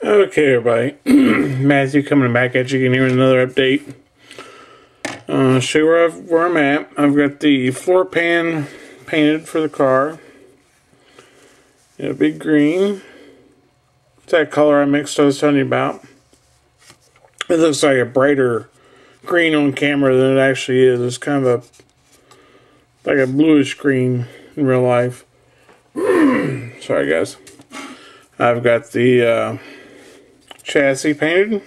Okay, everybody. Matthew coming back at you again here with another update. Show you where I'm at. I've got the floor pan painted for the car. A big green. It's that color I mixed I was telling you about. It looks like a brighter green on camera than it actually is. It's kind of like a bluish green in real life. Sorry, guys. I've got the chassis painted.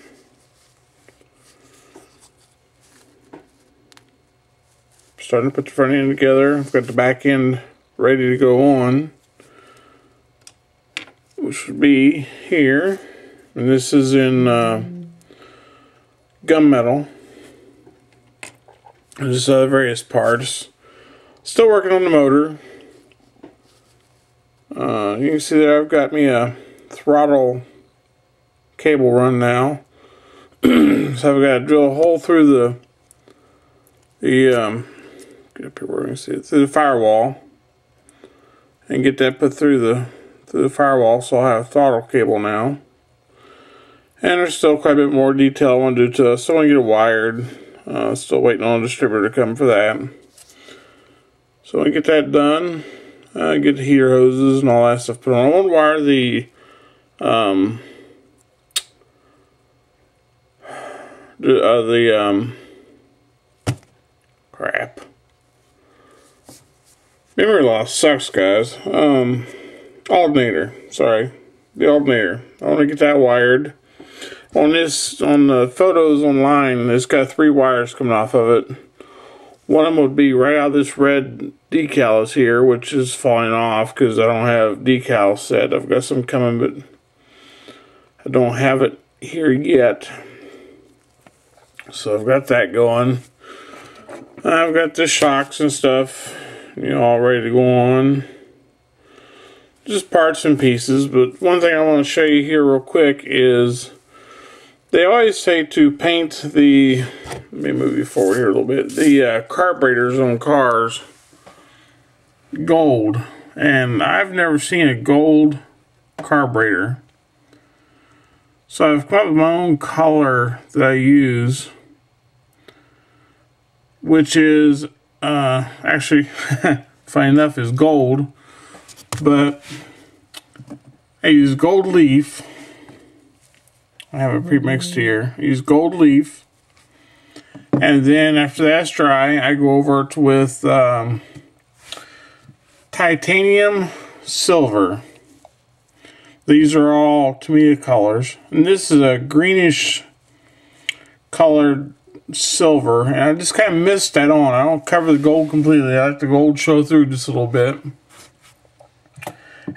Starting to put the front end together. I've got the back end ready to go on, which would be here. And this is in gunmetal. And just various parts. Still working on the motor. You can see there I've got me a throttle cable run now. So I've got to drill a hole through get up here where we can see it, through the firewall, and get that put through the firewall. So I'll have a throttle cable now. And there's still quite a bit more detail I want to do to it. Still want to get it wired. Still waiting on a distributor to come for that. So when I get that done, get the heater hoses and all that stuff put on. I want to wire the crap. Memory loss sucks, guys. Alternator. Sorry. The alternator. I want to get that wired. On the photos online, it's got 3 wires coming off of it. One of them would be right out of this red decal is here, which is falling off because I don't have decals set. I've got some coming, but I don't have it here yet. So I've got that going. I've got the shocks and stuff, all ready to go on. Just parts and pieces, but one thing I want to show you here real quick is they always say to paint the, let me move you forward here a little bit, the carburetors on cars gold. And I've never seen a gold carburetor. So I've got my own color that I use, which is actually, funny enough, is gold. But I use gold leaf. I have it pre-mixed here. I use gold leaf. And then after that's dry, I go over it with titanium silver. These are all Tamiya colors. And this is a greenish colored silver. And I just kind of mist that on. I don't cover the gold completely. I let the gold show through just a little bit.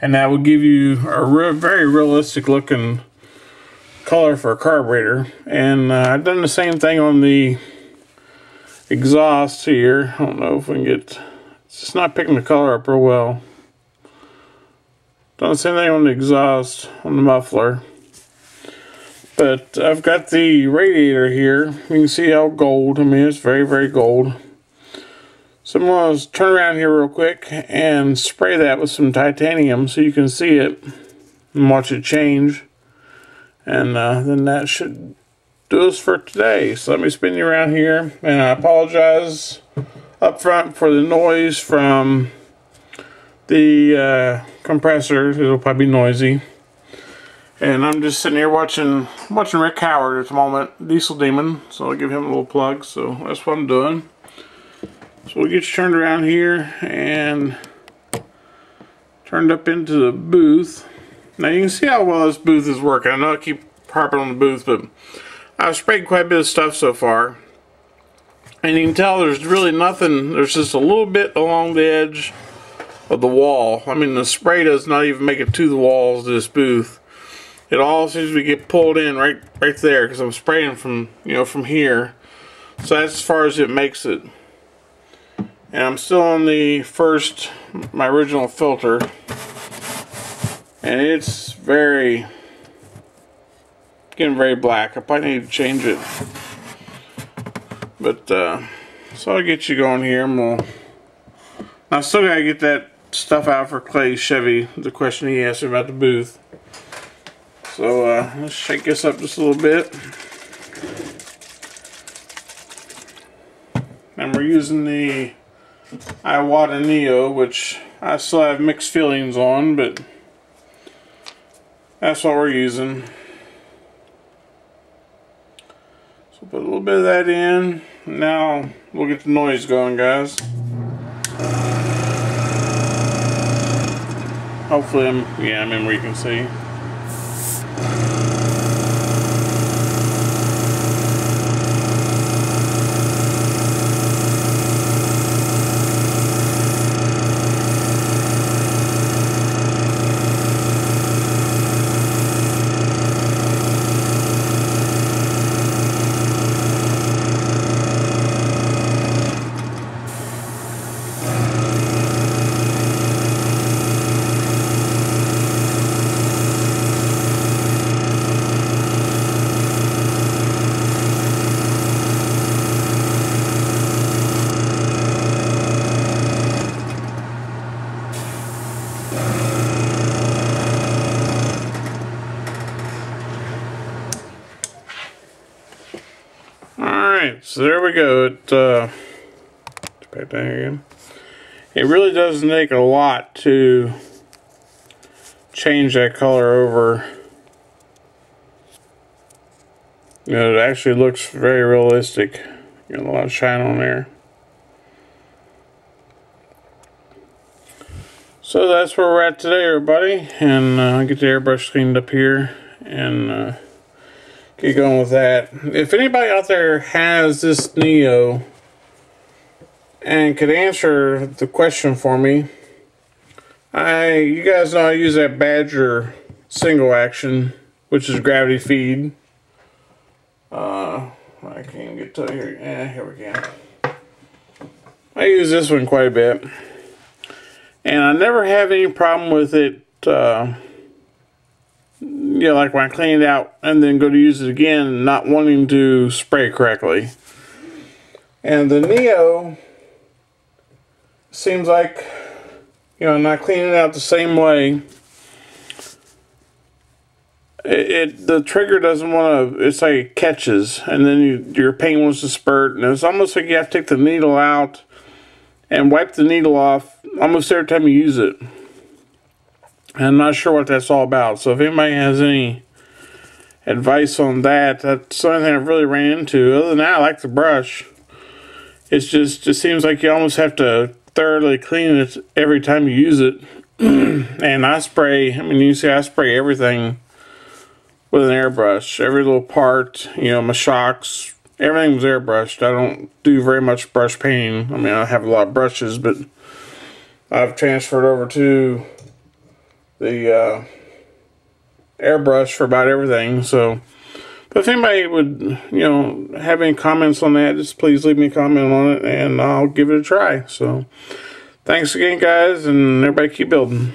And that will give you a very realistic looking color for a carburetor. And I've done the same thing on the exhaust here. I don't know if we can get, it's just not picking the color up real well. Done the same thing on the exhaust on the muffler. But I've got the radiator here. You can see how gold, I mean it's very, very gold. So I'm going to turn around here real quick and spray that with some titanium so you can see it and watch it change. And then that should do us for today. So let me spin you around here. And I apologize up front for the noise from the compressor. It'll probably be noisy. And I'm just sitting here watching Rick Howard at the moment, Diesel Demon. So I'll give him a little plug. So that's what I'm doing. So we'll get you turned around here and turned up into the booth. Now you can see how well this booth is working. I know I keep harping on the booth, but I've sprayed quite a bit of stuff so far. And you can tell there's really nothing, there's just a little bit along the edge of the wall. I mean the spray does not even make it to the walls of this booth. It all seems to get pulled in right there because I'm spraying from, from here. So that's as far as it makes it. And I'm still on my original filter. And it's getting very black. I probably need to change it. But, so I'll get you going here. I still gotta get that stuff out for Clay Chevy, the question he asked me about the booth. So let's shake this up just a little bit. And we're using the Iwata Neo, which I still have mixed feelings on, but that's what we're using. So put a little bit of that in. Now we'll get the noise going, guys. Hopefully I'm in where you can see. Alright, so there we go. It back down here again. It really doesn't take a lot to change that color over. You know, it actually looks very realistic. Got a lot of shine on there. So that's where we're at today, everybody. And I'll get the airbrush cleaned up here and get going with that. If anybody out there has this Neo and could answer the question for me, you guys know I use that Badger single action, which is gravity feed. I can't get to it here. Here we go. I use this one quite a bit, and I never have any problem with it. You know, like when I clean it out and then go to use it again, not wanting to spray correctly. And the Neo seems like, you know, not cleaning it out the same way. The trigger doesn't want to. It's like it catches, and then your paint wants to spurt, and it's almost like you have to take the needle out and wipe the needle off almost every time you use it. I'm not sure what that's all about. So if anybody has any advice on that, that's the only thing I've really ran into. Other than that, I like the brush. It's just seems like you almost have to thoroughly clean it every time you use it. And I spray, I mean, you see I spray everything with an airbrush. Every little part, you know, my shocks, everything was airbrushed. I don't do very much brush painting. I mean, I have a lot of brushes, but I've transferred over to the airbrush for about everything. So, but if anybody would, you know, have any comments on that, just please leave me a comment on it and I'll give it a try. So, thanks again, guys, and everybody keep building.